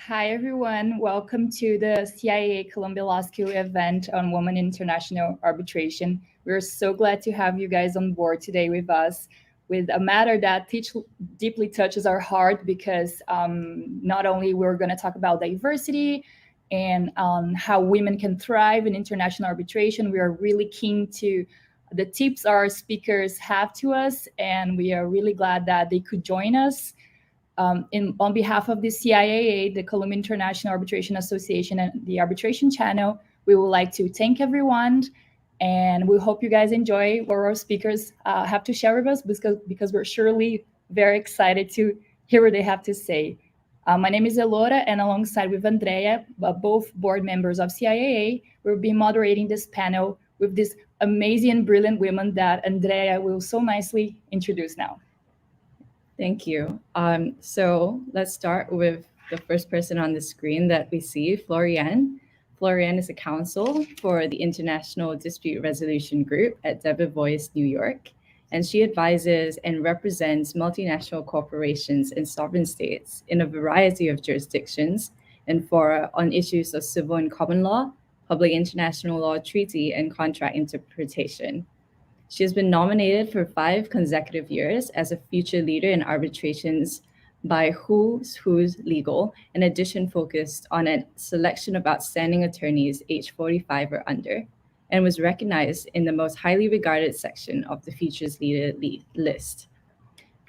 Hi, everyone. Welcome to the CIA Columbia Law School event on Women in International Arbitration. We're so glad to have you guys on board today with us with a matter that deeply touches our heart because not only we're going to talk about diversity and how women can thrive in international arbitration, we are really keen to the tips our speakers have to us, and we are really glad that they could join us. On behalf of the CIAA, the Columbia International Arbitration Association, and the Arbitration Channel, we would like to thank everyone, and we hope you guys enjoy what our speakers have to share with us because we're surely very excited to hear what they have to say. My name is Elora, and alongside with Andrea, both board members of CIAA, we'll be moderating this panel with this amazing, brilliant women that Andrea will so nicely introduce now. Thank you. So let's start with the first person on the screen that we see, Floriane. Floriane is a counsel for the International Dispute Resolution Group at Debevoise, New York, and she advises and represents multinational corporations and sovereign states in a variety of jurisdictions and fora on issues of civil and common law, public international law, treaty, and contract interpretation. She has been nominated for 5 consecutive years as a future leader in arbitrations by Who's Legal, in addition focused on a selection of outstanding attorneys aged 45 or under, and was recognized in the most highly regarded section of the Futures Leader list.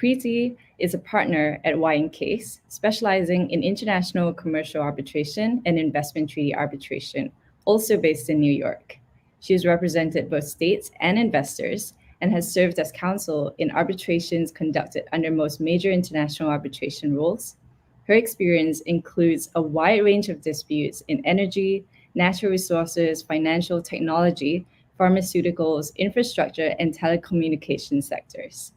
Preeti is a partner at White & Case, specializing in international commercial arbitration and investment treaty arbitration, also based in New York. She has represented both states and investors and has served as counsel in arbitrations conducted under most major international arbitration rules. Her experience includes a wide range of disputes in energy, natural resources, financial technology, pharmaceuticals, infrastructure, and telecommunications sectors.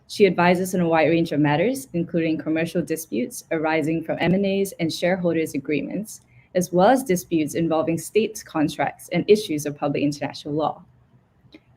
She advises on a wide range of matters, including commercial disputes arising from M&As and shareholders' agreements, as well as disputes involving state contracts and issues of public international law.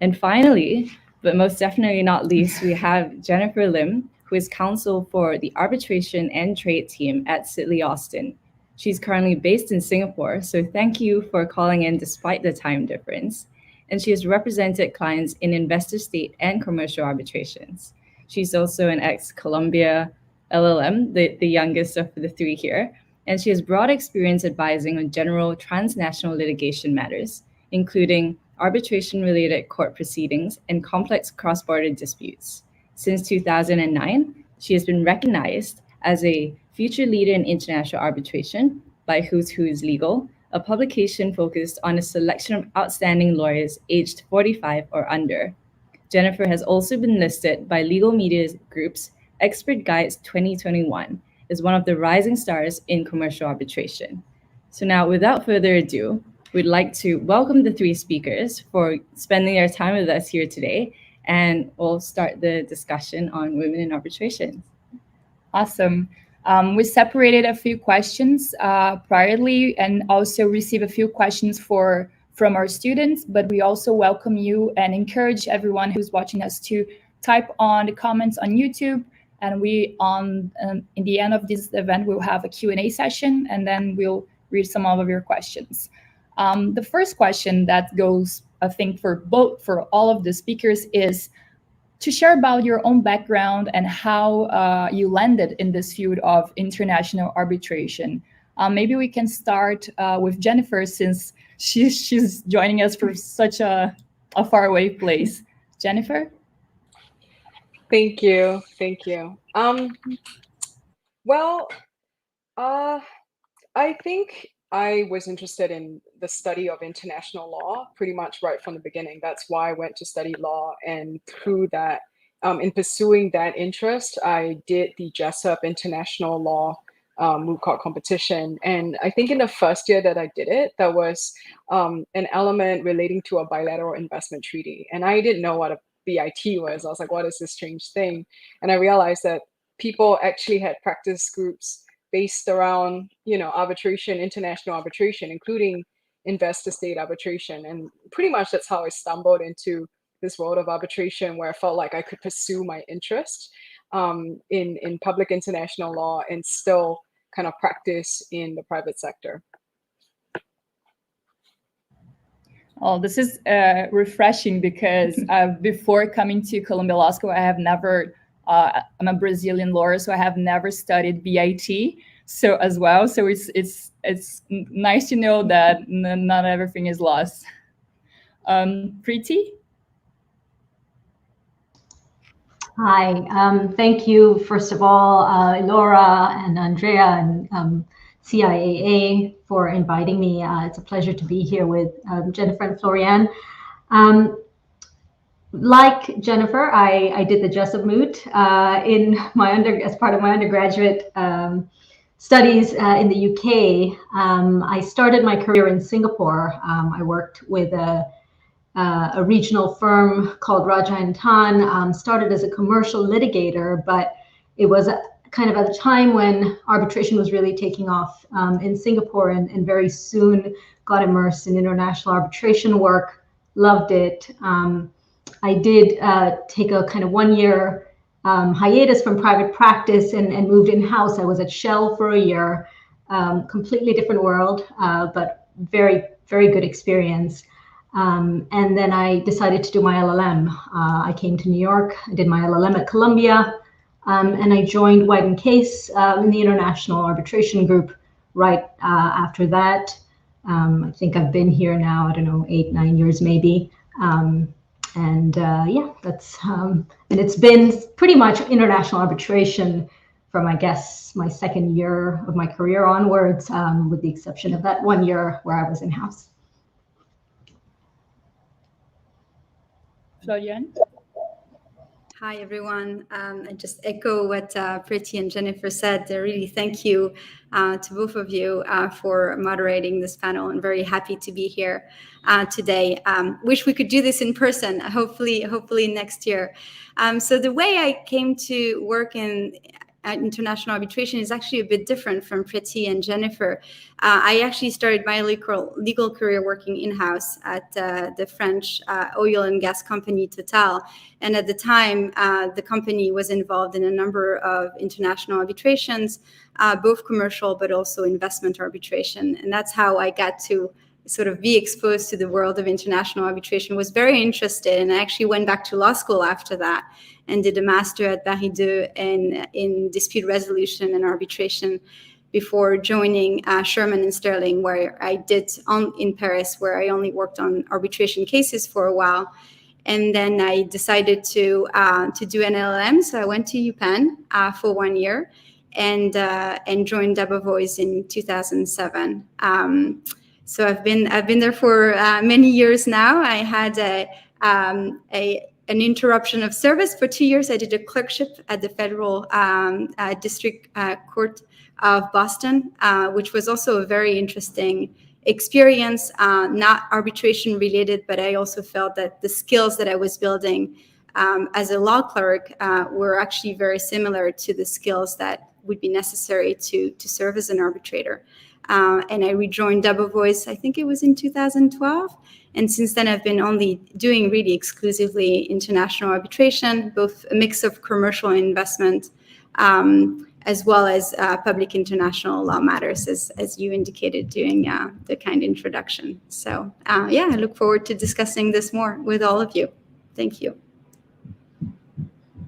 And finally, but most definitely not least, we have Jennifer Lim, who is counsel for the arbitration and trade team at Sidley Austin. She's currently based in Singapore, so thank you for calling in despite the time difference. And she has represented clients in investor state and commercial arbitrations. She's also an ex-Columbia LL.M, the youngest of the 3 here, and she has broad experience advising on general transnational litigation matters, including arbitration-related court proceedings and complex cross-border disputes. Since 2009, she has been recognized as a future leader in international arbitration by Who's Legal, a publication focused on a selection of outstanding lawyers aged 45 or under. Jennifer has also been listed by Legal Media Group's Expert Guides 2021 is one of the rising stars in commercial arbitration. So now, without further ado, we'd like to welcome the 3 speakers for spending their time with us here today, and we'll start the discussion on women in arbitration. Awesome. We separated a few questions priorly and also received a few questions from our students, but we also welcome you and encourage everyone who's watching us to type on the comments on YouTube. And in the end of this event, we'll have a Q&A session, and then we'll read some of your questions. The first question that goes, I think, for all of the speakers is to share about your own background and how you landed in this field of international arbitration. Maybe we can start with Jennifer, since she's joining us from such a faraway place. Jennifer? Thank you. I think I was interested in the study of international law pretty much right from the beginning. That's why I went to study law, and through that, in pursuing that interest, I did the Jessup International Law moot court competition. And I think in the first year that I did it, there was an element relating to a bilateral investment treaty. And I didn't know what a BIT was. I was like, what is this strange thing? And I realized that people actually had practice groups based around, arbitration, international arbitration, including investor state arbitration. And pretty much that's how I stumbled into this world of arbitration, where I felt like I could pursue my interest in public international law and still kind of practice in the private sector. Oh, this is refreshing because before coming to Columbia Law School, I have never, I'm a Brazilian lawyer, so I have never studied BIT. So as well, so it's nice to know that not everything is lost. Preeti? Hi, thank you, first of all, Elora and Andrea and CIAA for inviting me. It's a pleasure to be here with Jennifer and Floriane. Like Jennifer, I did the Jessup Moot in my as part of my undergraduate studies in the UK. I started my career in Singapore. I worked with a regional firm called Raja and Tan, started as a commercial litigator, but it was kind of at a time when arbitration was really taking off in Singapore, and very soon got immersed in international arbitration work, loved it. I did take a kind of 1 year hiatus from private practice and moved in-house. I was at Shell for a year, completely different world, but very, very good experience. And then I decided to do my LL.M. I came to New York, I did my LL.M. at Columbia, and I joined White & Case in the International Arbitration Group right after that. I think I've been here now, I don't know, 8-9 years maybe. Yeah, that's, and it's been pretty much international arbitration from, I guess, my second year of my career onwards, with the exception of that 1 year where I was in-house. Floriane? Hi, everyone. I just echo what Preeti and Jennifer said. Really thank you to both of you for moderating this panel. I'm very happy to be here today. Wish we could do this in person, hopefully next year. So the way I came to work in international arbitration is actually a bit different from Preeti and Jennifer. I actually started my legal career working in-house at the French oil and gas company Total. And at the time, the company was involved in a number of international arbitrations, both commercial, but also investment arbitration. And that's how I got to sort of be exposed to the world of international arbitration, was very interested. And I actually went back to law school after that and did a master at Paris 2 in dispute resolution and arbitration before joining Sherman and Sterling, where I did in Paris, where I only worked on arbitration cases for a while. And then I decided to do an LL.M. So I went to UPenn for 1 year and joined Debevoise in 2007. So I've been there for many years now. I had an interruption of service for 2 years. I did a clerkship at the Federal District Court of Boston, which was also a very interesting experience, not arbitration related, but I also felt that the skills that I was building as a law clerk were actually very similar to the skills that would be necessary to serve as an arbitrator. And I rejoined Debevoise, I think it was in 2012. And since then, I've been only doing really exclusively international arbitration, both a mix of commercial and investment, as well as public international law matters, as you indicated during the kind introduction. So yeah, I look forward to discussing this more with all of you. Thank you.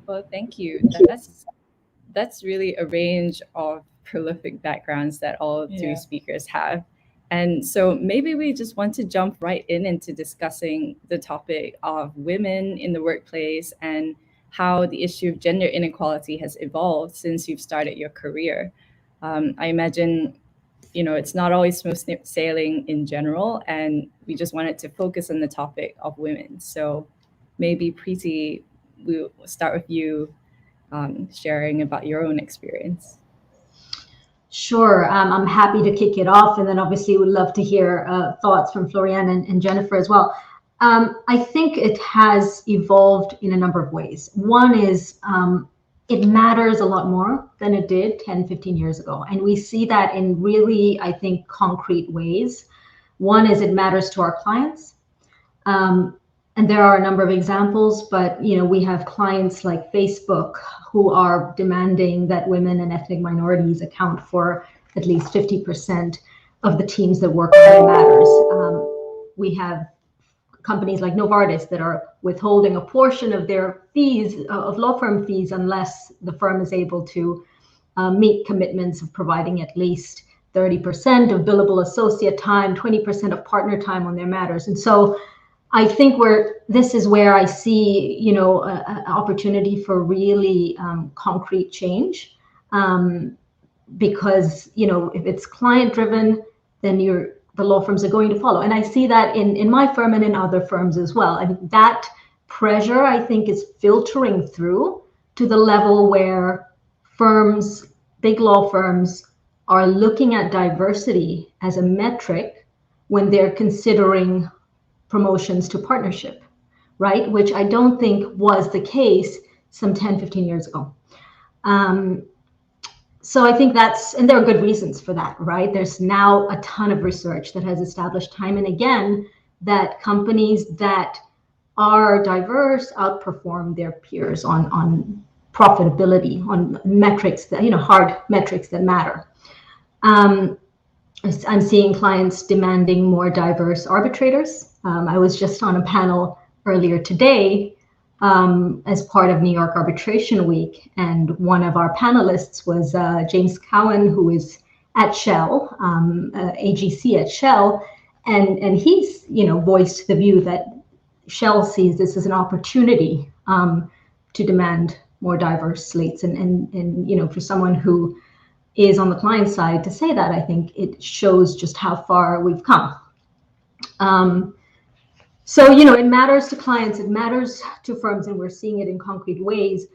Well, thank you. That's really a range of prolific backgrounds that all three speakers have. And so maybe we just want to jump right into discussing the topic of women in the workplace and how the issue of gender inequality has evolved since you've started your career. I imagine, it's not always smooth sailing in general, and we just wanted to focus on the topic of women. So maybe Preeti, we'll start with you sharing about your own experience. Sure, I'm happy to kick it off, and then obviously would love to hear thoughts from Floriane and Jennifer as well. I think it has evolved in a number of ways. One is it matters a lot more than it did 10, 15 years ago. And we see that in really, I think, concrete ways. One is it matters to our clients. And there are a number of examples, but we have clients like Facebook who are demanding that women and ethnic minorities account for at least 50% of the teams that work on their matters. We have companies like Novartis that are withholding a portion of their fees, of law firm fees, unless the firm is able to meet commitments of providing at least 30% of billable associate time, 20% of partner time on their matters. And so I think this is where I see, an opportunity for really concrete change, because, if it's client driven, then the law firms are going to follow. And I see that in my firm and in other firms as well. I mean, that pressure, I think, is filtering through to the level where firms, big law firms, are looking at diversity as a metric when they're considering promotions to partnership, right? Which I don't think was the case some 10, 15 years ago. So I think and there are good reasons for that, right? There's now a ton of research that has established time and again that companies that are diverse outperform their peers on profitability, on metrics that, hard metrics that matter. I'm seeing clients demanding more diverse arbitrators. I was just on a panel earlier today as part of New York Arbitration Week, and one of our panelists was James Cowan, who is at Shell, AGC at Shell, and he's voiced the view that Shell sees this as an opportunity to demand more diverse slates, and for someone who is on the client side to say that, I think it shows just how far we've come. So, it matters to clients, it matters to firms, and we're seeing it in concrete ways.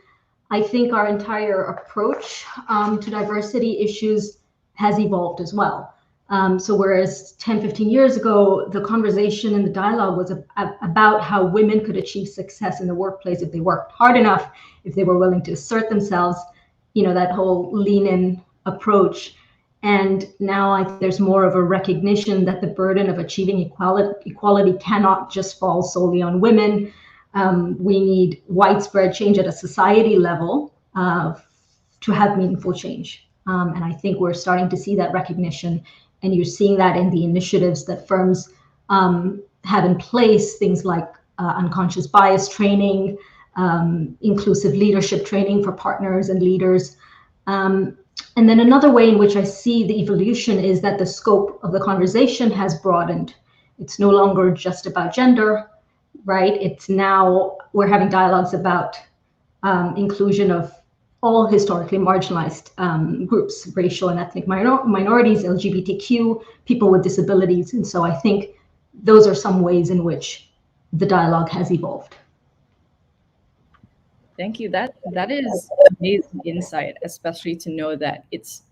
I think our entire approach to diversity issues has evolved as well. So whereas 10, 15 years ago, the conversation and the dialogue was about how women could achieve success in the workplace if they worked hard enough, if they were willing to assert themselves, that whole lean-in approach. And now there's more of a recognition that the burden of achieving equality cannot just fall solely on women. We need widespread change at a society level to have meaningful change. And I think we're starting to see that recognition, and you're seeing that in the initiatives that firms have in place, things like unconscious bias training, inclusive leadership training for partners and leaders. And then another way in which I see the evolution is that the scope of the conversation has broadened. It's no longer just about gender, right? It's now we're having dialogues about inclusion of all historically marginalized groups, racial and ethnic minorities, LGBTQ, people with disabilities. And so I think those are some ways in which the dialogue has evolved. Thank you. That is amazing insight, especially to know that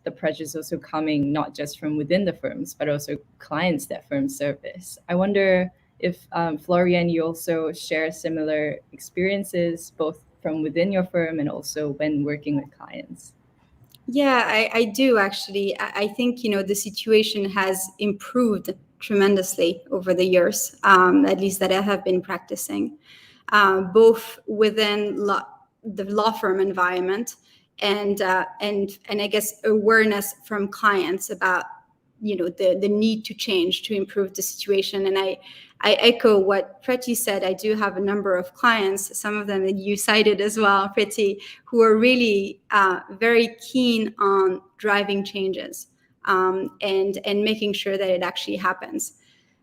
the pressure is also coming not just from within the firms, but also clients that firms service. I wonder if Floriane, you also share similar experiences, both from within your firm and also when working with clients. Yeah, I do actually. I think, the situation has improved tremendously over the years, at least that I have been practicing, both within the law firm environment and I guess awareness from clients about, the need to change to improve the situation. And I echo what Preeti said. I do have a number of clients, some of them that you cited as well, Preeti, who are really very keen on driving changes and making sure that it actually happens.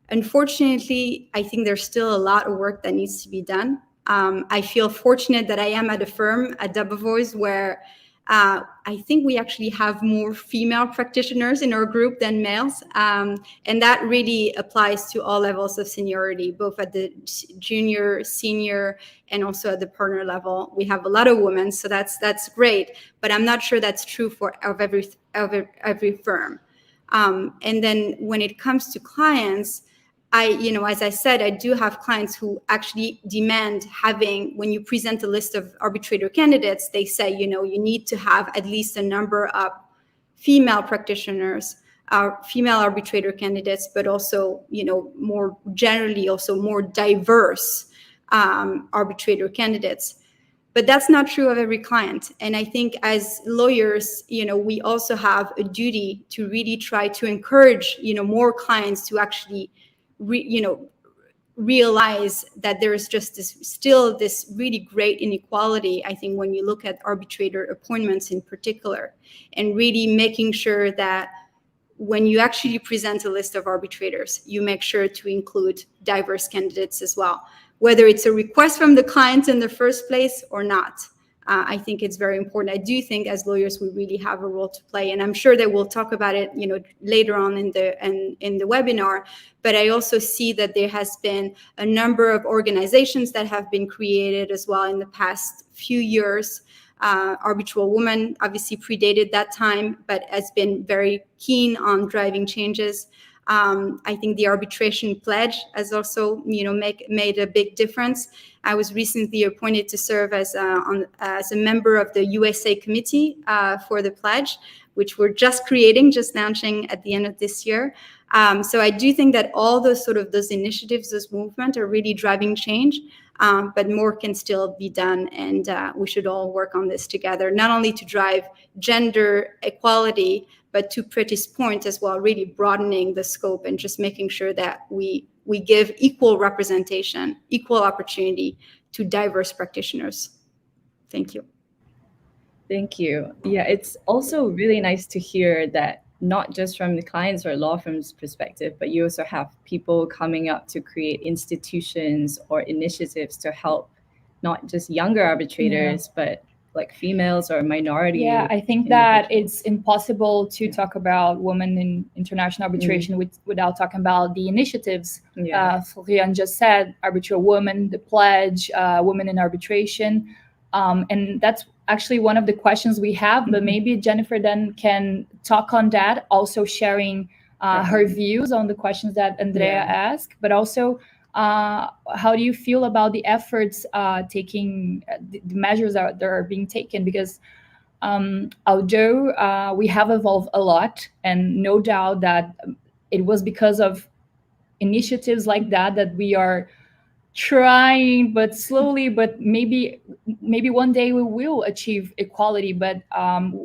Unfortunately, I think there's still a lot of work that needs to be done. I feel fortunate that I am at a firm, at Debevoise, where I think we actually have more female practitioners in our group than males. And that really applies to all levels of seniority, both at the junior, senior, and also at the partner level. We have a lot of women, so that's great. But I'm not sure that's true of every firm. And then when it comes to clients, as I said, I do have clients who actually demand when you present a list of arbitrator candidates, they say, you need to have at least a number of female practitioners, female arbitrator candidates, but also, more generally, also more diverse arbitrator candidates. But that's not true of every client. And I think as lawyers, we also have a duty to really try to encourage, more clients to actually, realize that there is just still this really great inequality, I think, when you look at arbitrator appointments in particular, and really making sure that when you actually present a list of arbitrators, you make sure to include diverse candidates as well, whether it's a request from the client in the first place or not. I think it's very important. I do think as lawyers, we really have a role to play, and I'm sure that we'll talk about it, later on in the webinar. But I also see that there has been a number of organizations that have been created as well in the past few years. ArbitralWomen obviously predated that time, but has been very keen on driving changes. I think the arbitration pledge has also, made a big difference. I was recently appointed to serve as a member of the USA committee for the pledge, which we're just launching at the end of this year. So I do think that all those initiatives, those movements are really driving change, but more can still be done. And we should all work on this together, not only to drive gender equality, but to Preeti's point as well, really broadening the scope and just making sure that we give equal representation, equal opportunity to diverse practitioners. Thank you. Thank you. Yeah, it's also really nice to hear that not just from the clients or law firms' perspective, but you also have people coming up to create institutions or initiatives to help not just younger arbitrators, but like females or minority. Yeah, I think that it's impossible to talk about women in international arbitration without talking about the initiatives. Floriane just said, ArbitralWomen, the pledge, women in arbitration. And that's actually one of the questions we have, but maybe Jennifer then can talk on that, also sharing her views on the questions that Andrea asked, but also how do you feel about the efforts taking the measures that are being taken? Because although we have evolved a lot, and no doubt that it was because of initiatives like that we are trying, but slowly, but maybe one day we will achieve equality. But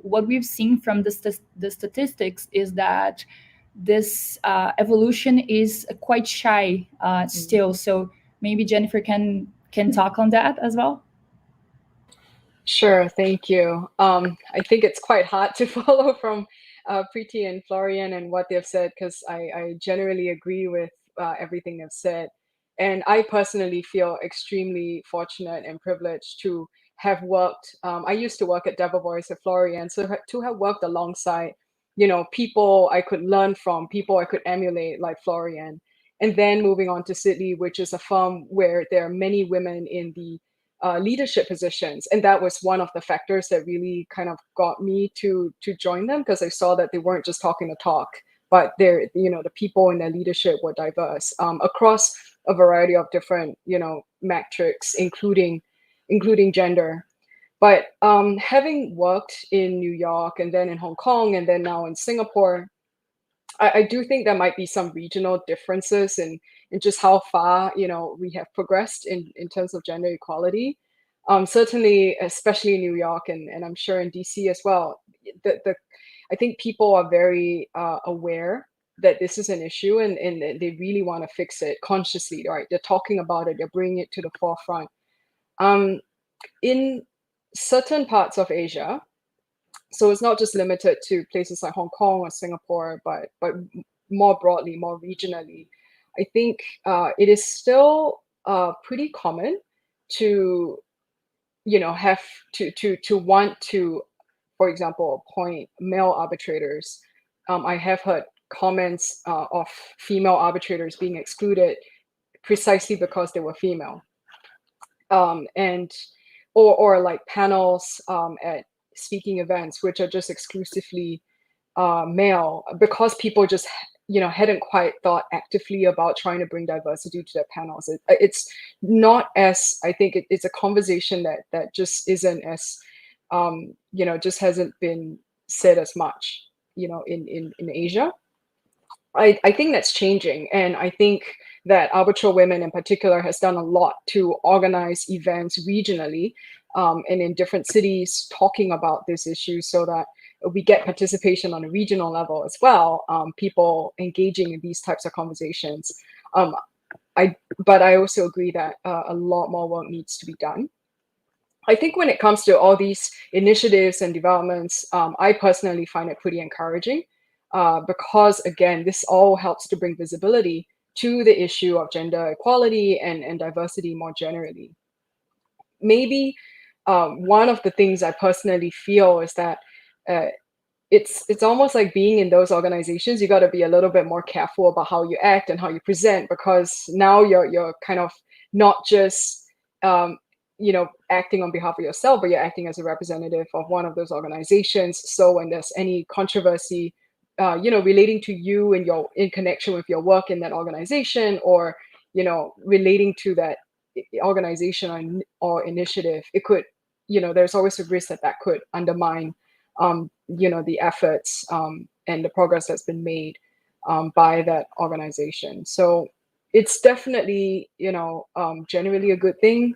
what we've seen from the statistics is that this evolution is quite shy still. So maybe Jennifer can talk on that as well. Sure, thank you. I think it's quite hard to follow from Preeti and Floriane and what they've said, because I generally agree with everything they've said. And I personally feel extremely fortunate and privileged to have worked. I used to work at Debevoise with Floriane, so to have worked alongside, people I could learn from, people I could emulate like Floriane. And then moving on to Sidley, which is a firm where there are many women in the leadership positions. And that was one of the factors that really kind of got me to join them, because I saw that they weren't just talking the talk, but they're, the people in their leadership were diverse across a variety of different, metrics, including gender. But having worked in New York and then in Hong Kong and then now in Singapore, I do think there might be some regional differences in just how far, we have progressed in terms of gender equality. Certainly, especially in New York and I'm sure in DC as well. I think people are very aware that this is an issue, and they really want to fix it consciously, right? They're talking about it, they're bringing it to the forefront. In certain parts of Asia, so it's not just limited to places like Hong Kong or Singapore, but more broadly, more regionally, I think it is still pretty common to, have to want to, for example, appoint male arbitrators. I have heard comments of female arbitrators being excluded precisely because they were female, and or like panels at speaking events which are just exclusively male, because people just hadn't quite thought actively about trying to bring diversity to their panels. It's not as, I think it's a conversation that just isn't as just hasn't been said as much in Asia. I think that's changing, and I think that ArbitralWomen in particular has done a lot to organize events regionally and in different cities talking about this issue so that we get participation on a regional level as well, people engaging in these types of conversations. But I also agree that a lot more work needs to be done. I think when it comes to all these initiatives and developments, I personally find it pretty encouraging because, again, this all helps to bring visibility to the issue of gender equality and diversity more generally. Maybe one of the things I personally feel is that it's almost like being in those organizations, you got to be a little bit more careful about how you act and how you present, because now you're kind of not just acting on behalf of yourself, but you're acting as a representative of one of those organizations. So when there's any controversy relating to you and in connection with your work in that organization, or relating to that organization or initiative, it could, there's always a risk that could undermine the efforts and the progress that's been made by that organization. So it's definitely, generally a good thing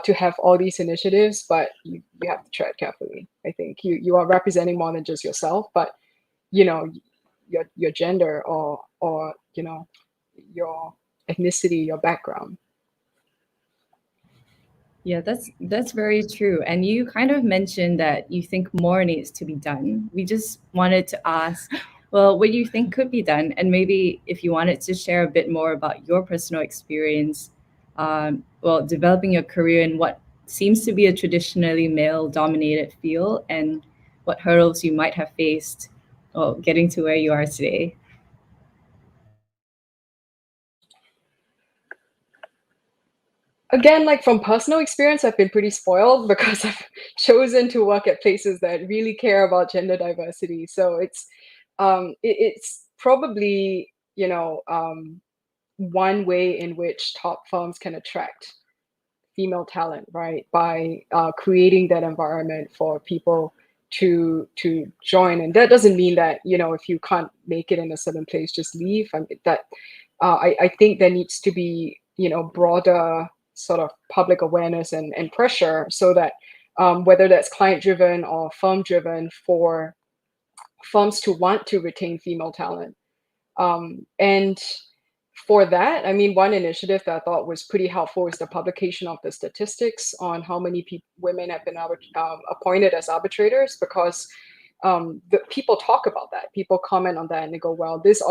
to have all these initiatives, but you have to tread carefully. I think you are representing more than just yourself, but your gender or your ethnicity, your background. Yeah, that's very true. And you kind of mentioned that you think more needs to be done. We just wanted to ask, well, what do you think could be done? And maybe if you wanted to share a bit more about your personal experience, developing your career in what seems to be a traditionally male-dominated field, and what hurdles you might have faced getting to where you are today. Again, like from personal experience, I've been pretty spoiled because I've chosen to work at places that really care about gender diversity. So it's probably, one way in which top firms can attract female talent, right? By creating that environment for people to join. And that doesn't mean that, if you can't make it in a certain place, just leave. I think there needs to be, broader sort of public awareness and pressure, so that whether that's client driven or firm driven, for firms to want to retain female talent. And for that, I mean, one initiative that I thought was pretty helpful is the publication of the statistics on how many women have been appointed as arbitrators, because the people talk about that. People comment on that and they go, well, this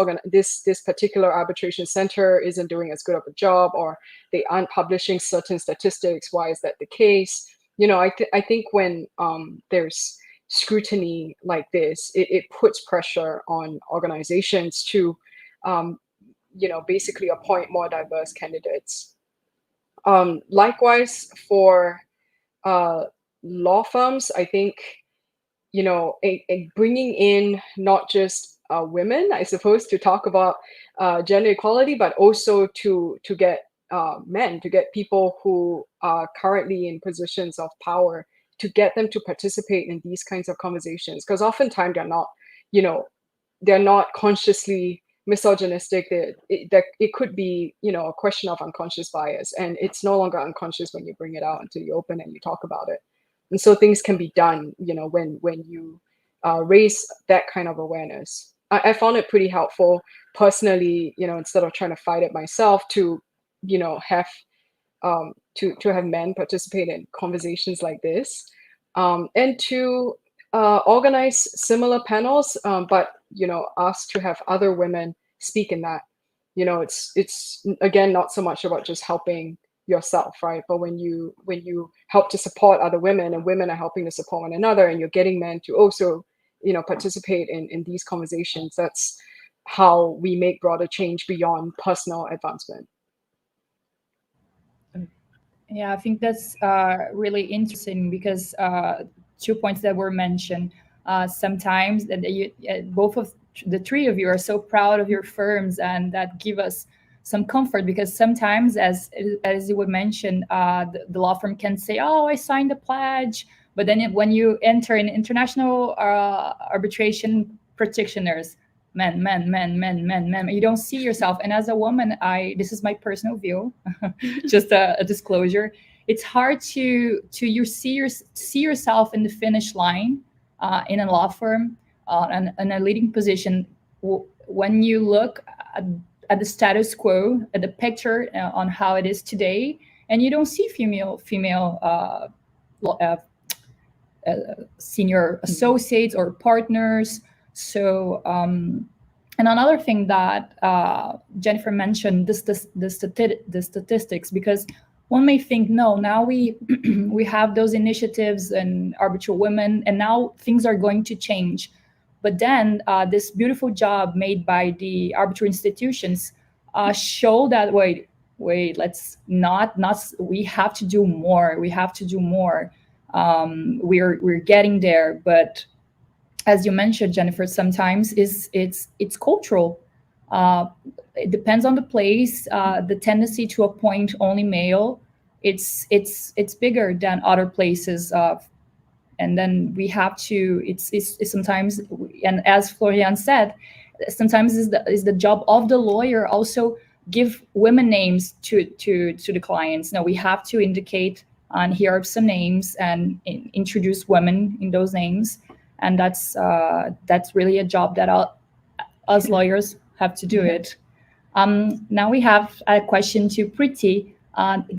particular arbitration center isn't doing as good of a job, or they aren't publishing certain statistics. Why is that the case? I think when there's scrutiny like this, it puts pressure on organizations to basically appoint more diverse candidates. Likewise, for law firms, I think, bringing in not just women, I suppose, to talk about gender equality, but also to get men, to get people who are currently in positions of power, to get them to participate in these kinds of conversations, because oftentimes they're not consciously misogynistic. It could be a question of unconscious bias, and it's no longer unconscious when you bring it out into the open and you talk about it. And so things can be done, when you raise that kind of awareness. I found it pretty helpful personally, instead of trying to fight it myself, to have to have men participate in conversations like this, and to organize similar panels, but ask to have other women speak in that. It's again not so much about just helping yourself, right? But when you help to support other women, and women are helping to support one another, and you're getting men to also participate in these conversations, that's how we make broader change beyond personal advancement. Yeah, I think that's really interesting, because 2 points that were mentioned. Sometimes that both of the three of you are so proud of your firms, and that give us some comfort, because sometimes, as you would mention, the law firm can say, "Oh, I signed the pledge," but then when you enter in international arbitration practitioners, men, you don't see yourself. And as a woman, this is my personal view, just a disclosure. it's hard to you see yourself in the finish line in a law firm and in a leading position when you look at the status quo, at the picture on how it is today, and you don't see female senior associates or partners. So, and another thing that Jennifer mentioned, the statistics, because one may think, no, now we we have those initiatives and ArbitralWomen, and now things are going to change. But then this beautiful job made by the arbitral institutions show that wait, let's not we have to do more. We have to do more. We're getting there, but as you mentioned, Jennifer, sometimes it's cultural. It depends on the place. The tendency to appoint only male, it's bigger than other places. And then we have to. It's sometimes, and as Floriane said, sometimes is the job of the lawyer also give women names to the clients. Now we have to indicate and here are some names and introduce women in those names, and that's really a job that us lawyers have to do it. Now we have a question to Preeti,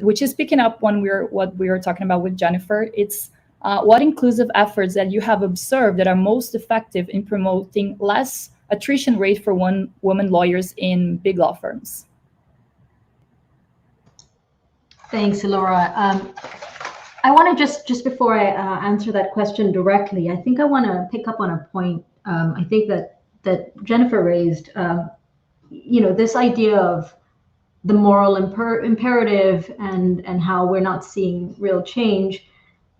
which is picking up on what we were talking about with Jennifer. It's what inclusive efforts that you have observed that are most effective in promoting less attrition rate for women lawyers in big law firms? Thanks, Elora. I want to just before I answer that question directly, I think I want to pick up on a point. I think that Jennifer raised. This idea of the moral imperative and how we're not seeing real change.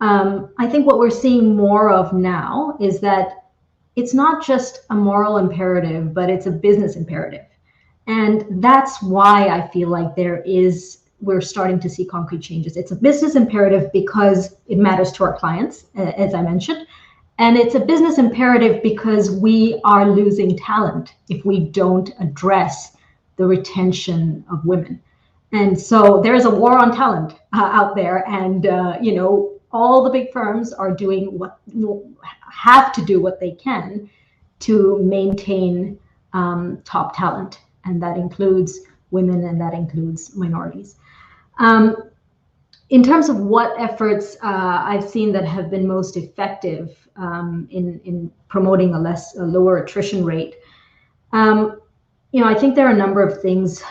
I think what we're seeing more of now is that it's not just a moral imperative, but it's a business imperative. And that's why I feel like we're starting to see concrete changes. It's a business imperative because it matters to our clients, as I mentioned. And it's a business imperative because we are losing talent if we don't address the retention of women. And so there's a war on talent out there. And, all the big firms are have to do what they can to maintain top talent. And that includes women and that includes minorities. In terms of what efforts I've seen that have been most effective in promoting a lower attrition rate, I think there are a number of things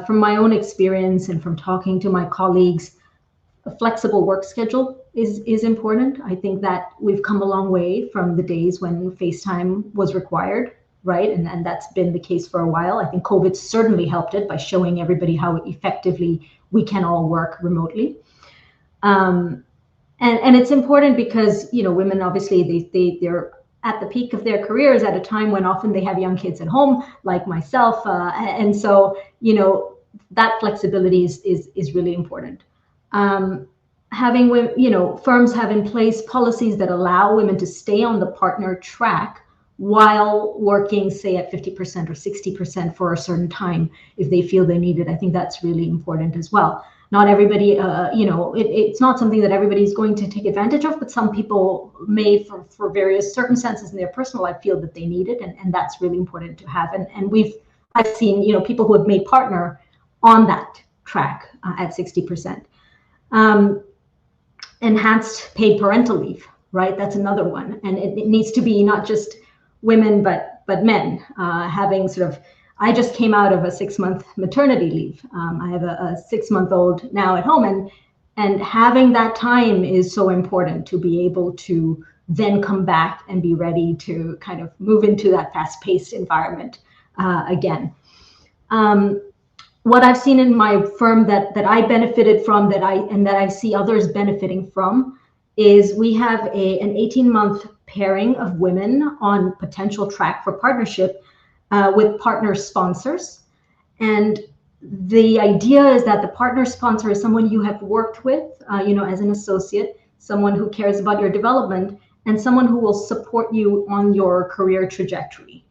from my own experience and from talking to my colleagues. A flexible work schedule is important. I think that we've come a long way from the days when FaceTime was required, right? And that's been the case for a while. I think COVID certainly helped it by showing everybody how effectively we can all work remotely. And it's important because, women, obviously, they're at the peak of their careers at a time when often they have young kids at home, like myself. And so, that flexibility is really important. Having women, firms have in place policies that allow women to stay on the partner track while working, say, at 50% or 60% for a certain time if they feel they need it. I think that's really important as well. Not everybody, it's not something that everybody's going to take advantage of, but some people may, for various circumstances in their personal life, feel that they need it, and that's really important to have. And I've seen, people who have made partner on that track at 60%. Enhanced paid parental leave, right? That's another one, and it needs to be not just women but men having sort of. I just came out of a 6-month maternity leave. I have a 6-month-old now at home, and having that time is so important to be able to then come back and be ready to kind of move into that fast-paced environment again. What I've seen in my firm that I benefited from, that I see others benefiting from, is we have an 18-month pairing of women on potential track for partnership with partner sponsors. And the idea is that the partner sponsor is someone you have worked with, as an associate, someone who cares about your development, and someone who will support you on your career trajectory.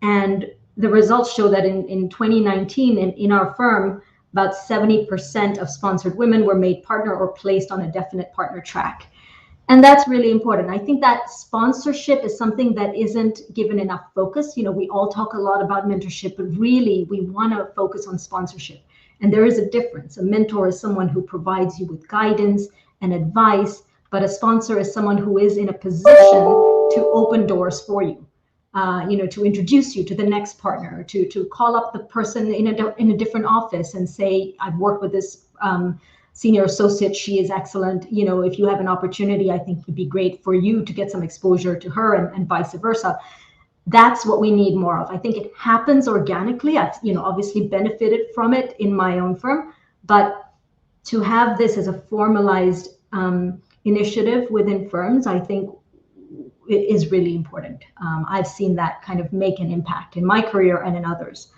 And the results show that in 2019, in our firm, about 70% of sponsored women were made partner or placed on a definite partner track. And that's really important. I think that sponsorship is something that isn't given enough focus. You know, we all talk a lot about mentorship, but really we want to focus on sponsorship. And there is a difference. A mentor is someone who provides you with guidance and advice, but a sponsor is someone who is in a position to open doors for you. You know, to introduce you to the next partner, to call up the person in a different office and say, I've worked with this senior associate, she is excellent. You know, if you have an opportunity, I think it'd be great for you to get some exposure to her, and vice versa. That's what we need more of. I think it happens organically. I've, you know, obviously benefited from it in my own firm, but to have this as a formalized initiative within firms, I think it is really important. I've seen that kind of make an impact in my career and in others.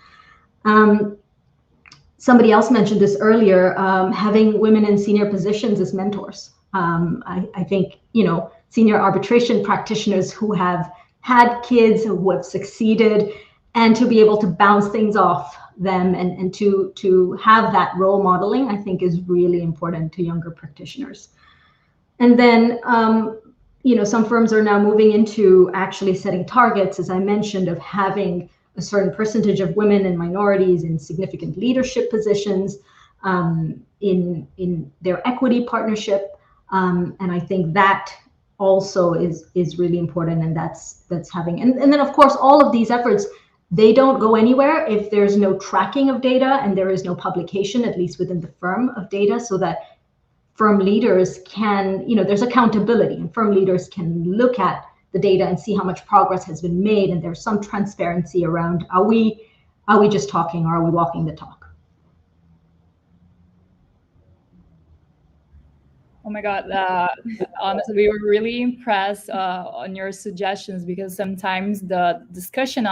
Somebody else mentioned this earlier, having women in senior positions as mentors. I think, you know, senior arbitration practitioners who have had kids, who have succeeded, and to be able to bounce things off them and to have that role modeling, I think is really important to younger practitioners. And then, you know, some firms are now moving into actually setting targets, as I mentioned, of having a certain percentage of women and minorities in significant leadership positions, in their equity partnership, and I think that also is really important, and that's having. And then of course all of these efforts, they don't go anywhere if there's no tracking of data and there is no publication, at least within the firm, of data, so that firm leaders can, you know, there's accountability, and firm leaders can look at the data and see how much progress has been made, and there's some transparency around, are we just talking, or are we walking the talk? Oh my God, honestly, we were really impressed on your suggestions, because sometimes the discussion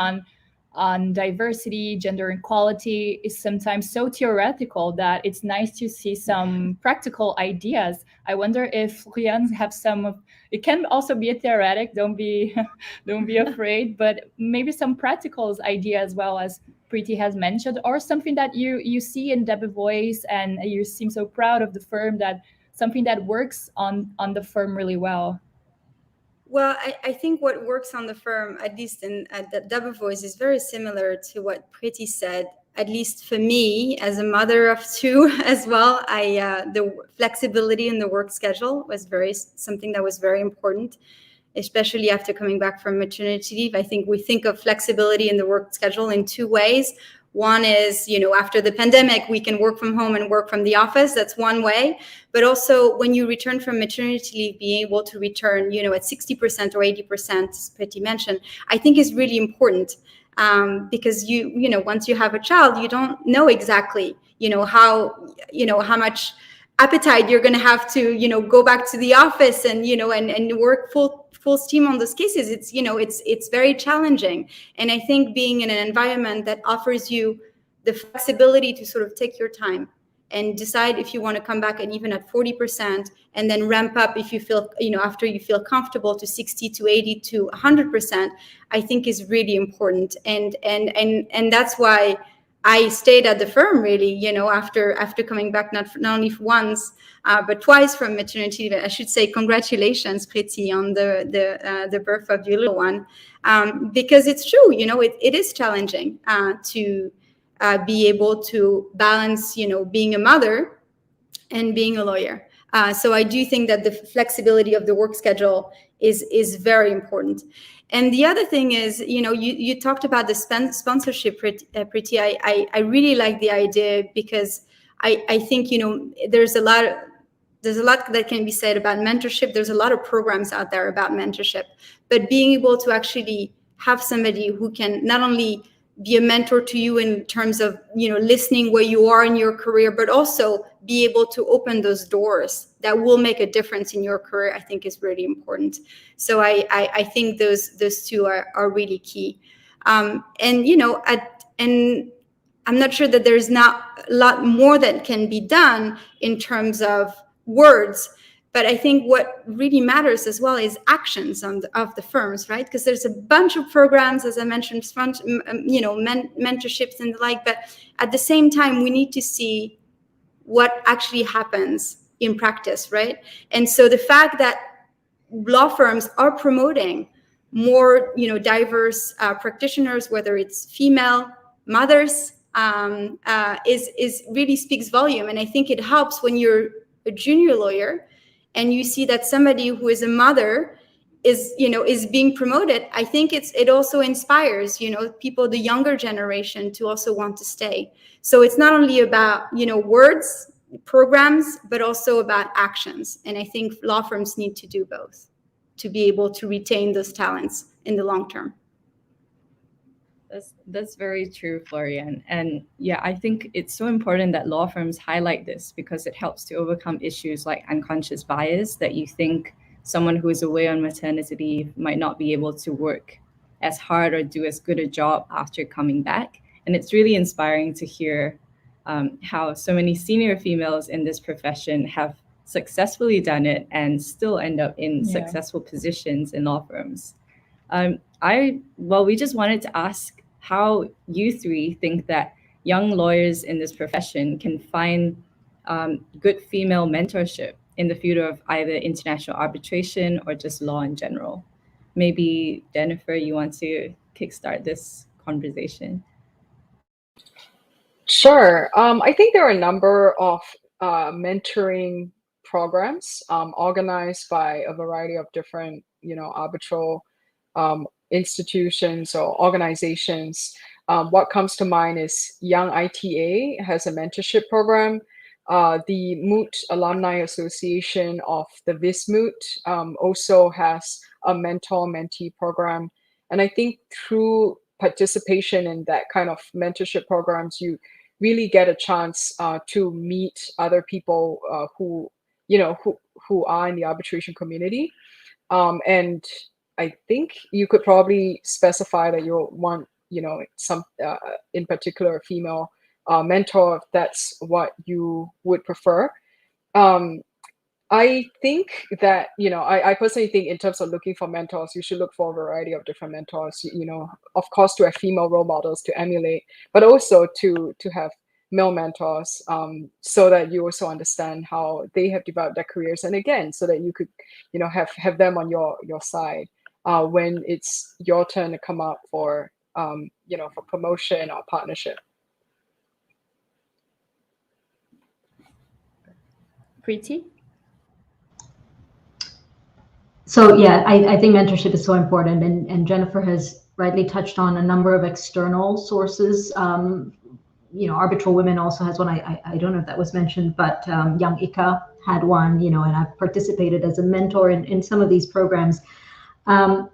on diversity, gender equality is sometimes so theoretical that it's nice to see some practical ideas. I wonder if Floriane have some of, it can also be a theoretic, don't be afraid, but maybe some practical ideas as well, as Preeti has mentioned, or something that you see in Debevoise and you seem so proud of the firm, that something that works on the firm really well. Well, I think what works on the firm, at least at Debevoise, is very similar to what Preeti said. At least for me, as a mother of two as well, the flexibility in the work schedule was something that was very important, especially after coming back from maternity leave. I think we think of flexibility in the work schedule in two ways. One is, you know, after the pandemic, we can work from home and work from the office. That's one way. But also when you return from maternity leave, being able to return, you know, at 60% or 80%, as Preeti mentioned, I think is really important. Because you know, once you have a child, you don't know exactly, how much appetite you're going to have to, go back to the office and, and work full steam on those cases. It's very challenging. And I think being in an environment that offers you the flexibility to sort of take your time and decide if you want to come back and even at 40% and then ramp up if you feel, after you feel comfortable to 60 to 80 to 100%, I think is really important. And that's why I stayed at the firm really, after coming back, not only once, but twice from maternity leave. I should say congratulations, Preeti, on the birth of your little one, because it's true, it is challenging to be able to balance, being a mother and being a lawyer. So I do think that the flexibility of the work schedule is very important. And the other thing is, you talked about the sponsorship, Preeti. I really like the idea because I think, there's a lot that can be said about mentorship. There's a lot of programs out there about mentorship, but being able to actually have somebody who can not only be a mentor to you in terms of, listening where you are in your career, but also be able to open those doors that will make a difference in your career, I think is really important. So I think those two are really key. And I'm not sure that there's not a lot more that can be done in terms of words, but I think what really matters as well is actions of the firms, right? Because there's a bunch of programs, as I mentioned, mentorships and the like. But at the same time, we need to see what actually happens in practice, right? And so the fact that law firms are promoting more, diverse practitioners, whether it's female mothers, is really speaks volume. And I think it helps when you're a junior lawyer and you see that somebody who is a mother is being promoted. I think it also inspires, people, the younger generation, to also want to stay. So it's not only about, words, programs, but also about actions. And I think law firms need to do both to be able to retain those talents in the long term. That's very true, Floriane. And yeah, I think it's so important that law firms highlight this, because it helps to overcome issues like unconscious bias, that you think someone who is away on maternity leave might not be able to work as hard or do as good a job after coming back. And it's really inspiring to hear how so many senior females in this profession have successfully done it and still end up in successful positions in law firms. We just wanted to ask how you three think that young lawyers in this profession can find good female mentorship in the field of either international arbitration or just law in general. Maybe Jennifer, you want to kickstart this conversation? Sure. I think there are a number of mentoring programs organized by a variety of different, arbitral institutions or organizations. What comes to mind is Young ITA has a mentorship program. The Moot Alumni Association of the Vismoot also has a mentor-mentee program. And I think through participation in that kind of mentorship programs, you really get a chance to meet other people who are in the arbitration community. And I think you could probably specify that you want, some in particular female mentor, if that's what you would prefer. I think that, I personally think in terms of looking for mentors, you should look for a variety of different mentors, of course, to have female role models to emulate, but also to have male mentors, so that you also understand how they have developed their careers. And again, so that you could, have them on your side when it's your turn to come up for, for promotion or partnership. Preeti? So yeah, I think mentorship is so important, and Jennifer has rightly touched on a number of external sources. ArbitralWomen also has one. I don't know if that was mentioned, but Young ICA had one, and I've participated as a mentor in some of these programs. But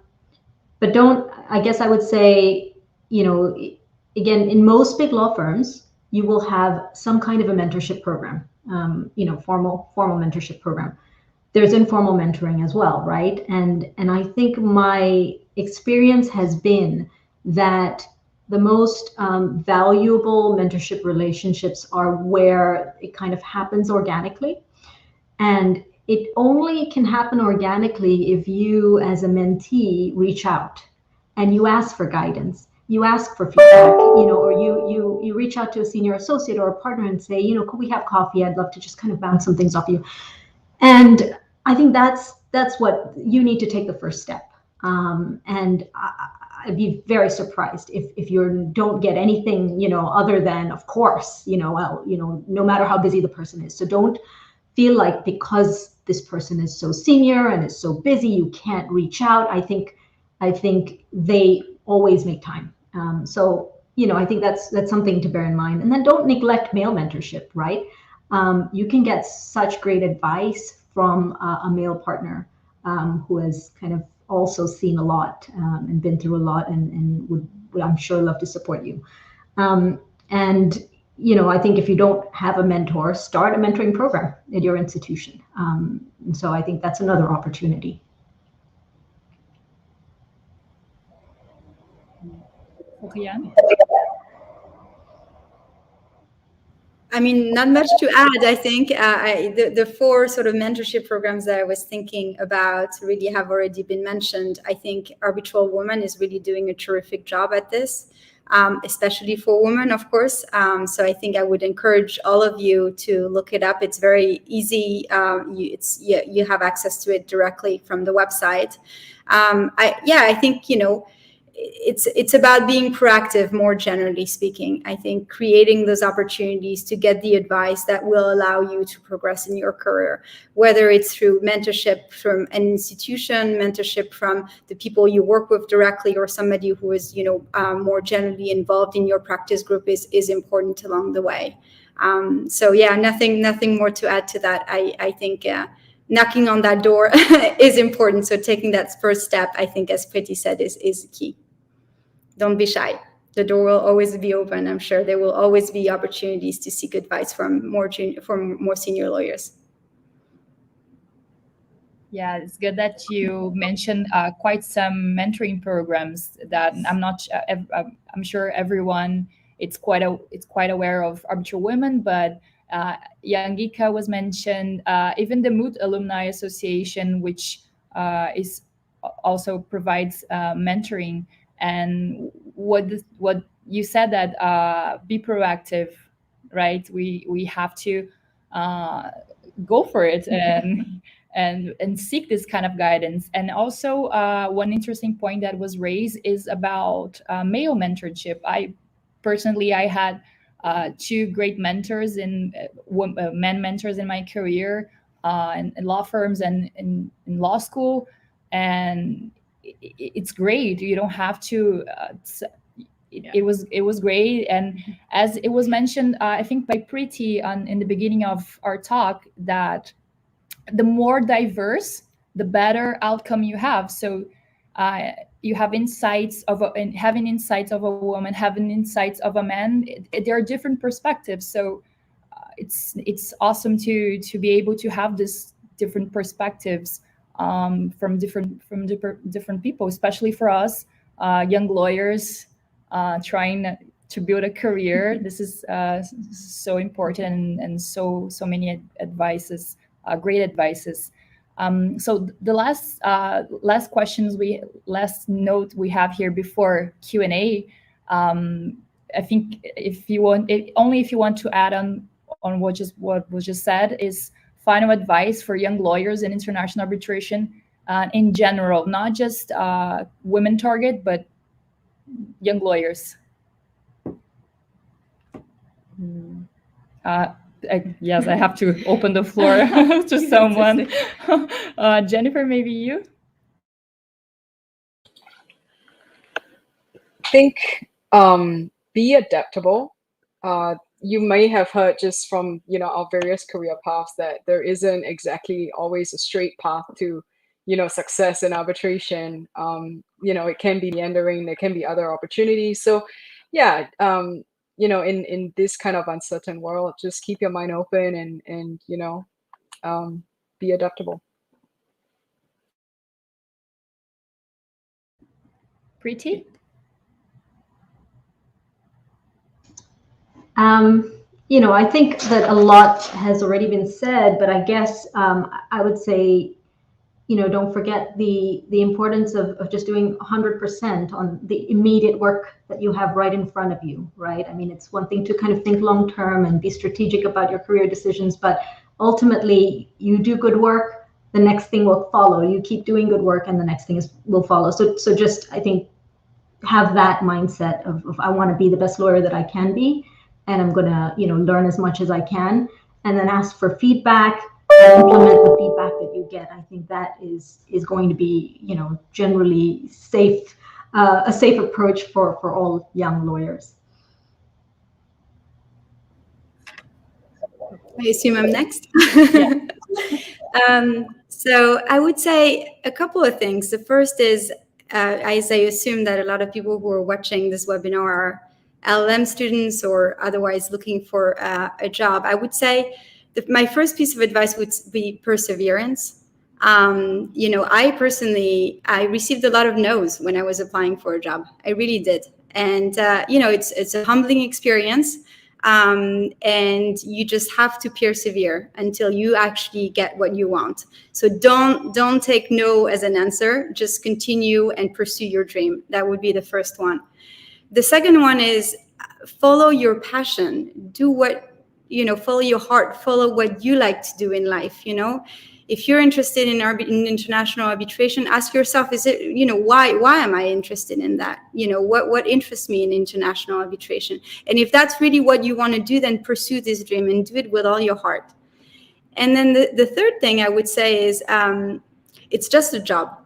I guess I would say, again, in most big law firms, you will have some kind of a mentorship program, formal mentorship program. There's informal mentoring as well, right? And I think my experience has been that the most valuable mentorship relationships are where it kind of happens organically. And it only can happen organically if you as a mentee reach out and you ask for guidance, you ask for feedback, or you reach out to a senior associate or a partner and say, could we have coffee? I'd love to just kind of bounce some things off you. And I think that's what you need to take the first step. And I'd be very surprised if you don't get anything, other than, of course, no matter how busy the person is. So don't feel like because this person is so senior and is so busy, you can't reach out. I think they always make time. So, I think that's something to bear in mind. And then don't neglect male mentorship, right? You can get such great advice from a male partner who has kind of also seen a lot and been through a lot and would I'm sure love to support you. I think if you don't have a mentor, start a mentoring program at your institution. And so I think that's another opportunity. Floriane? I mean, not much to add. I think the four sort of mentorship programs that I was thinking about really have already been mentioned. I think ArbitralWomen is really doing a terrific job at this. especially for women, of course. So I think I would encourage all of you to look it up. It's very easy. You have access to it directly from the website. I think, it's about being proactive, more generally speaking. I think creating those opportunities to get the advice that will allow you to progress in your career, whether it's through mentorship from an institution, mentorship from the people you work with directly, or somebody who is, more generally involved in your practice group is important along the way. Nothing more to add to that. I think knocking on that door is important. So taking that first step, I think, as Preeti said, is key. Don't be shy. The door will always be open. I'm sure there will always be opportunities to seek advice from more senior lawyers. Yeah, it's good that you mentioned quite some mentoring programs that I'm sure everyone it's quite aware of ArbitralWomen, but Yangika was mentioned, even the Moot Alumni Association, which is also provides mentoring. And what you said, that be proactive, right? We have to go for it and seek this kind of guidance. And also one interesting point that was raised is about male mentorship. I had two great mentors men mentors in my career, in law firms and in law school, and it's great. You don't have to. It was great, and as it was mentioned, I think by Preeti in the beginning of our talk, that the more diverse, the better outcome you have. So you have insights having insights of a woman, having insights of a man. There are different perspectives. So it's awesome to be able to have this different perspectives from different people, especially for us young lawyers trying to build a career. This is so important, and so many advices, great advices. So the last note we have here before Q&A. I think if you want to add on what was just said, is final advice for young lawyers in international arbitration in general, not just women target, but young lawyers. Yes, I have to open the floor to someone. Jennifer, maybe you? I think be adaptable. You may have heard just from our various career paths that there isn't exactly always a straight path to success in arbitration. It can be meandering, there can be other opportunities. So yeah, in this kind of uncertain world, just keep your mind open and be adaptable. Preeti? I think that a lot has already been said, but I guess I would say, don't forget the importance of just doing 100% on the immediate work that you have right in front of you, right? I mean, it's one thing to kind of think long term and be strategic about your career decisions, but ultimately you do good work, the next thing will follow. You keep doing good work and the next thing will follow. So just, I think, have that mindset of I want to be the best lawyer that I can be, and I'm going to learn as much as I can, and then ask for feedback and implement the feedback that you get. I think that is going to be generally safe, a safe approach for all young lawyers. I assume I'm next. So I would say a couple of things. The first is, as I assume that a lot of people who are watching this webinar are LL.M students or otherwise looking for a job, I would say my first piece of advice would be perseverance. I personally received a lot of no's when I was applying for a job. I really did. And, it's a humbling experience. And you just have to persevere until you actually get what you want. So don't take no as an answer. Just continue and pursue your dream. That would be the first one. The second one is follow your passion. Do what, follow your heart, follow what you like to do in life, If you're interested in international arbitration, ask yourself, is it, why am I interested in that? What interests me in international arbitration? And if that's really what you want to do, then pursue this dream and do it with all your heart. And then the third thing I would say is it's just a job.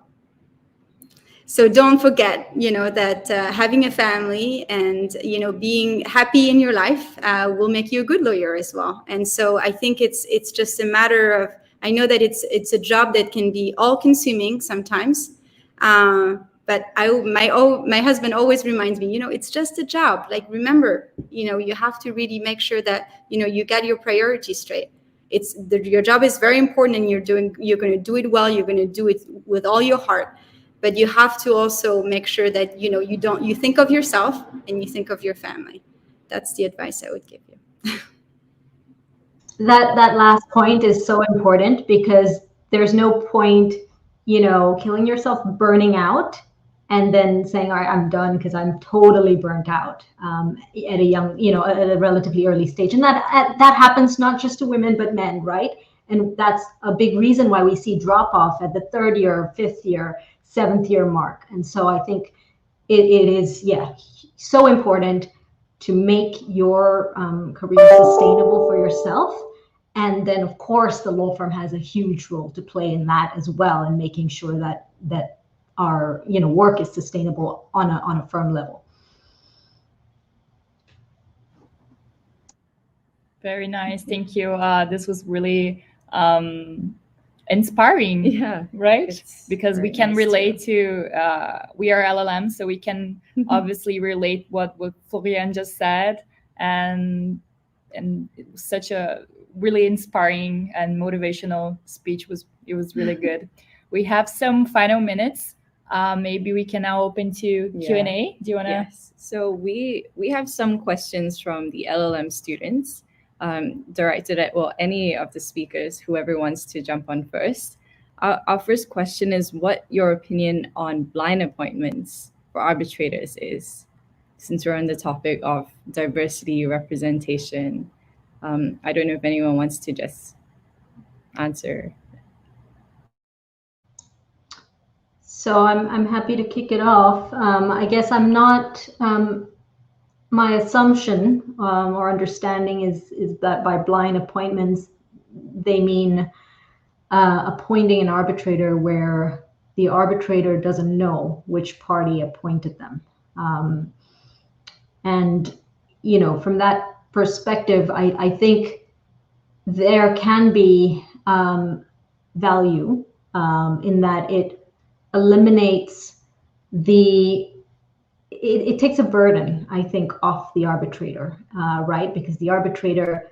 So don't forget, that having a family and, being happy in your life will make you a good lawyer as well. And so I think it's just a matter of, I know that it's a job that can be all-consuming sometimes, but my husband always reminds me, it's just a job. Like, remember, you have to really make sure that, you got your priorities straight. Your job is very important, and you're going to do it well. You're going to do it with all your heart. But you have to also make sure that, you think of yourself and you think of your family. That's the advice I would give you. That last point is so important, because there's no point, killing yourself, burning out, and then saying, all right, I'm done because I'm totally burnt out at a young, at a relatively early stage. And that happens not just to women, but men, right? And that's a big reason why we see drop off at the 3rd year, 5th year, 7th year mark. And so I think it is, so important to make your career sustainable for yourself. And then, of course, the law firm has a huge role to play in that as well, and making sure that our work is sustainable on a firm level. Very nice. Thank you. This was really inspiring. Yeah, right? Because we can nice relate to we are LL.M, so we can obviously relate what Floriane just said, and it was such a really inspiring and motivational speech. It was really good. We have some final minutes. Maybe we can now open to Q&A. Do you want to? Yes. So we have some questions from the LL.M students, directed at, any of the speakers, whoever wants to jump on first. Our first question is what your opinion on blind appointments for arbitrators is, since we're on the topic of diversity representation. I don't know if anyone wants to just answer. So I'm happy to kick it off. I guess I'm not. My assumption or understanding is that by blind appointments, they mean appointing an arbitrator where the arbitrator doesn't know which party appointed them. And, from that perspective, I think there can be value in that it eliminates it takes a burden, I think, off the arbitrator, right? Because the arbitrator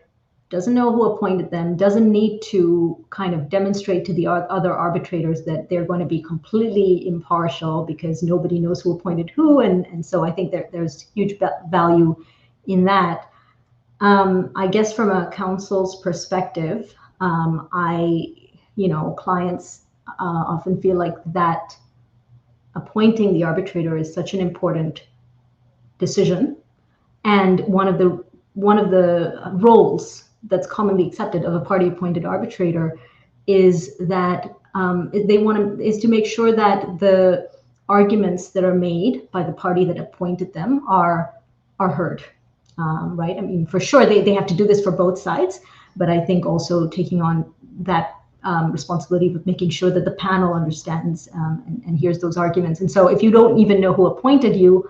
doesn't know who appointed them, doesn't need to kind of demonstrate to the other arbitrators that they're going to be completely impartial, because nobody knows who appointed who. And so I think there's huge value in that. I guess from a counsel's perspective, clients often feel like that appointing the arbitrator is such an important decision, and one of the roles that's commonly accepted of a party appointed arbitrator is that is to make sure that the arguments that are made by the party that appointed them are heard, right? I mean, for sure they have to do this for both sides, but I think also taking on that responsibility of making sure that the panel understands and hears those arguments. And so if you don't even know who appointed you,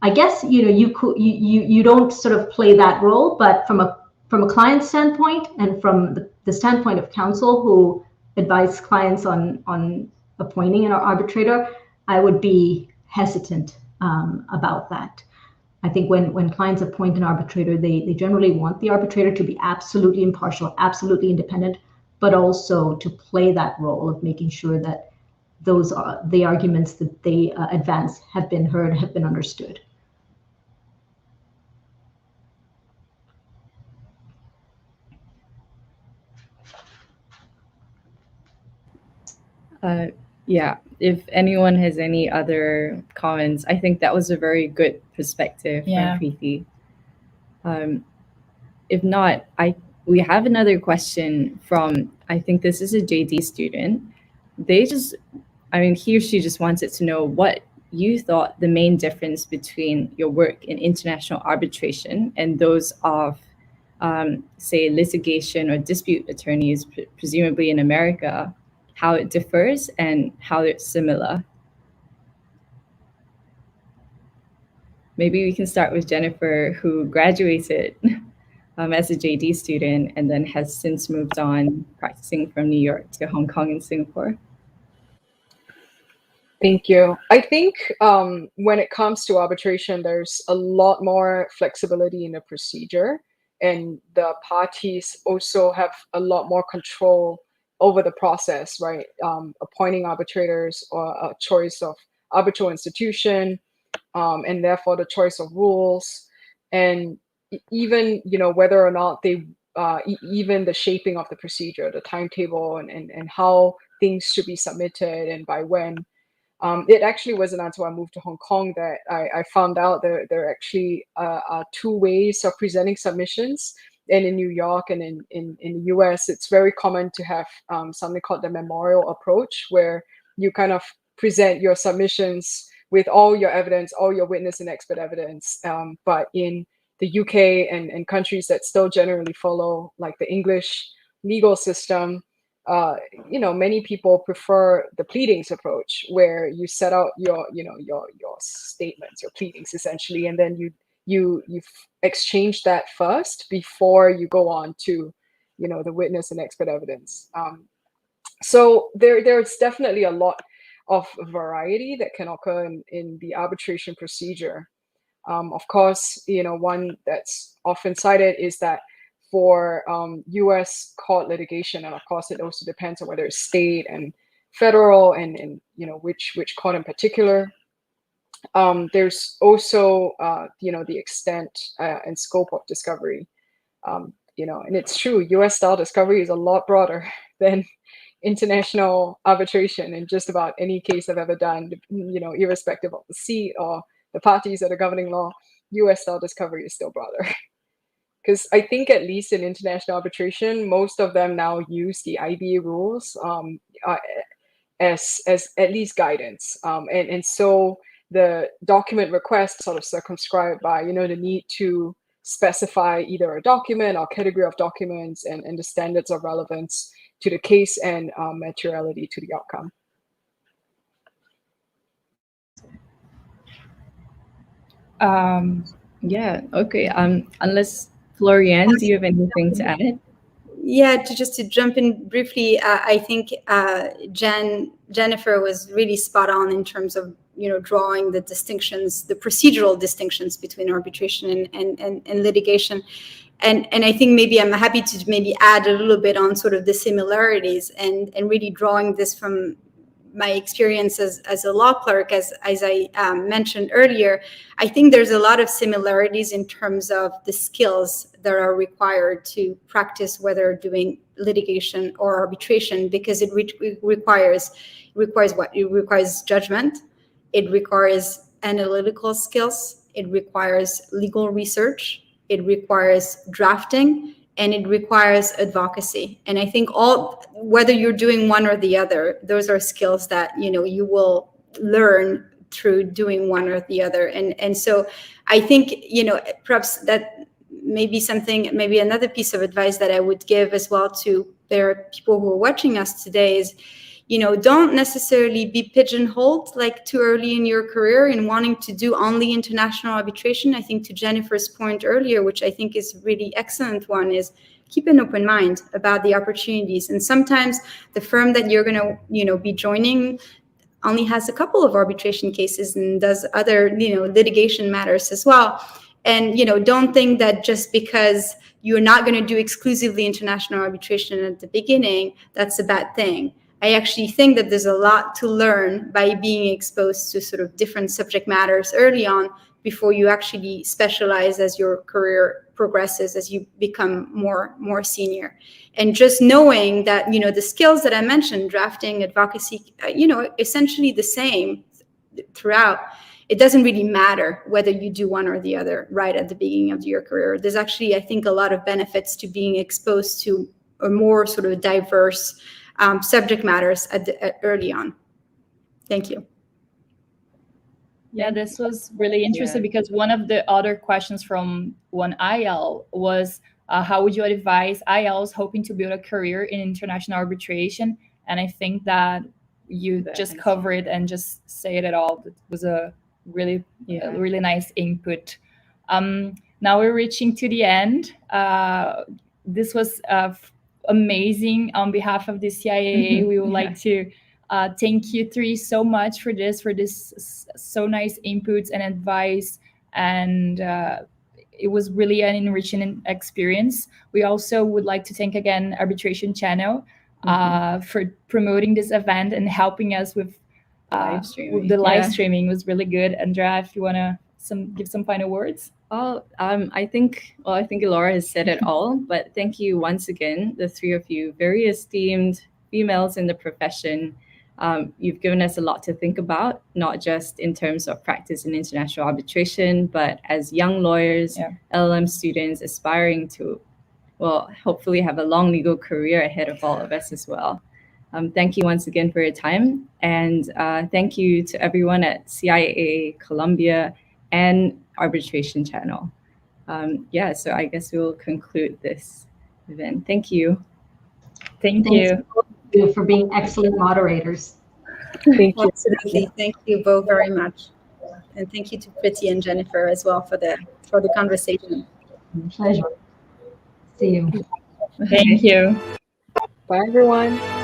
I guess you don't sort of play that role. But from a client standpoint, and from the standpoint of counsel who advise clients on appointing an arbitrator, I would be hesitant about that. I think when clients appoint an arbitrator, they generally want the arbitrator to be absolutely impartial, absolutely independent, but also to play that role of making sure that those are the arguments that they advance have been heard, have been understood. Yeah, if anyone has any other comments, I think that was a very good perspective Yeah. from Preeti. If not, we have another question from, I think this is a JD student. He or she just wanted to know what you thought the main difference between your work in international arbitration and those of, say, litigation or dispute attorneys, presumably in America, how it differs and how it's similar. Maybe we can start with Jennifer, who graduated as a JD student and then has since moved on practicing from New York to Hong Kong and Singapore. Thank you. I think when it comes to arbitration, there's a lot more flexibility in the procedure, and the parties also have a lot more control over the process, right? Appointing arbitrators, or a choice of arbitral institution, and therefore the choice of rules, and even whether or not they even the shaping of the procedure, the timetable, and how things should be submitted and by when. It actually wasn't until I moved to Hong Kong that I found out there actually are two ways of presenting submissions. And in New York and in the US, it's very common to have something called the memorial approach, where you kind of present your submissions with all your evidence, all your witness and expert evidence. But in the UK and countries that still generally follow like the English legal system, many people prefer the pleadings approach, where you set out your statements, your pleadings essentially, and then you exchange that first before you go on to the witness and expert evidence. So there's definitely a lot of variety that can occur in the arbitration procedure. Of course, one that's often cited is that for U.S. court litigation, and of course it also depends on whether it's state and federal, and which court in particular. There's also the extent and scope of discovery. And it's true, U.S. style discovery is a lot broader than international arbitration in just about any case I've ever done. Irrespective of the seat or the parties or the governing law, U.S. style discovery is still broader. Because I think at least in international arbitration, most of them now use the IBA rules as at least guidance. And so the document request sort of circumscribed by, the need to specify either a document or category of documents and the standards of relevance to the case and materiality to the outcome. Yeah, okay. Unless Floriane, do you have anything to add? Yeah, just to jump in briefly, I think Jennifer was really spot on in terms of drawing the distinctions, the procedural distinctions between arbitration and litigation, and I think maybe I'm happy to maybe add a little bit on sort of the similarities and really drawing this from my experience as a law clerk, as I mentioned earlier. I think there's a lot of similarities in terms of the skills that are required to practice whether doing litigation or arbitration, because it requires what? It requires judgment, it requires analytical skills, it requires legal research, it requires drafting, and it requires advocacy. And I think whether you're doing one or the other, those are skills that you will learn through doing one or the other. And so I think perhaps that maybe another piece of advice that I would give as well to people who are watching us today is, don't necessarily be pigeonholed like too early in your career in wanting to do only international arbitration. I think to Jennifer's point earlier, which I think is really excellent one, is keep an open mind about the opportunities. And sometimes the firm that you're going to be joining only has a couple of arbitration cases and does other litigation matters as well. And don't think that just because you're not going to do exclusively international arbitration at the beginning, that's a bad thing. I actually think that there's a lot to learn by being exposed to sort of different subject matters early on, before you actually specialize as your career progresses, as you become more senior. And just knowing that, the skills that I mentioned, drafting, advocacy, essentially the same throughout. It doesn't really matter whether you do one or the other right at the beginning of your career. There's actually, I think, a lot of benefits to being exposed to a more sort of diverse subject matters early on. Thank you. Yeah, this was really interesting because one of the other questions from one IL was, how would you advise ILs hoping to build a career in international arbitration? And I think that you just covered and just say it all. It was a really nice input. Now we're reaching to the end. This was amazing. On behalf of the CIAA, we would like to thank you three so much for this so nice inputs and advice, and it was really an enriching experience. We also would like to thank again Arbitration Channel for promoting this event and helping us with the live streaming. Was really good. Andrea, if you want to give some final words. I think Elora has said it all, but thank you once again, the three of you, very esteemed females in the profession. You've given us a lot to think about, not just in terms of practice in international arbitration, but as young lawyers, LL.M students aspiring to, hopefully have a long legal career ahead of all of us as well. Thank you once again for your time. And thank you to everyone at CIAA, Columbia, and Arbitration Channel. So I guess we'll conclude this event. Thank you. Thank you for being excellent moderators. Thank you. Absolutely. Thank you both very much. And thank you to Preeti and Jennifer as well for the conversation. Pleasure. See you. Thank you. Bye, everyone.